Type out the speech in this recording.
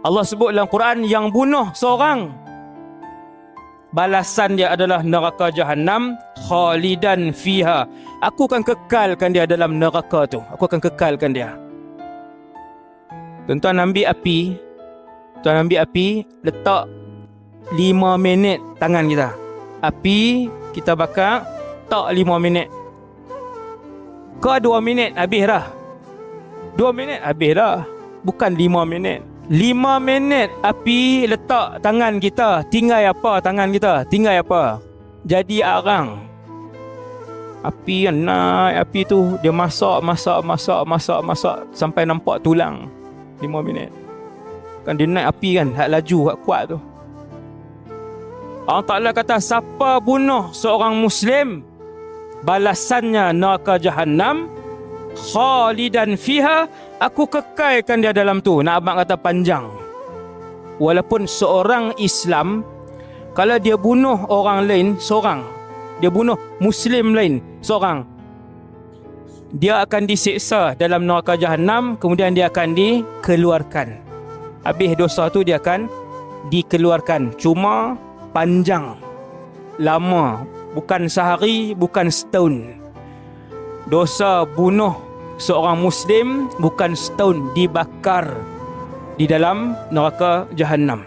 Allah sebut dalam Quran, yang bunuh seorang, balasan dia adalah neraka Jahannam, khalidan fiha. Aku akan kekalkan dia dalam neraka tu. Aku akan kekalkan dia. Tuan-tuan ambil api, letak 5 minit tangan kita. Api kita bakar, tak 5 minit. Kau 2 minit habis dah. 2 minit habis dah. Bukan 5 minit. 5 minit api letak tangan kita. Tinggal apa tangan kita? Tinggal apa? Jadi arang. Api kan naik, api tu dia masak sampai nampak tulang. 5 minit. Kan dia naik api kan, hak laju, hak kuat tu. Allah Ta'ala kata, siapa bunuh seorang Muslim, balasannya neraka Jahannam, khalidan fiha, aku kekalkan dia dalam tu. Nak abang kata panjang. Walaupun seorang Islam, kalau dia bunuh orang lain seorang, dia bunuh Muslim lain seorang, dia akan disiksa dalam neraka Jahannam, kemudian dia akan dikeluarkan. Habis dosa tu dia akan dikeluarkan. Cuma panjang, lama, bukan sehari, bukan setahun. Dosa bunuh seorang Muslim bukan setahun, dibakar di dalam neraka Jahannam.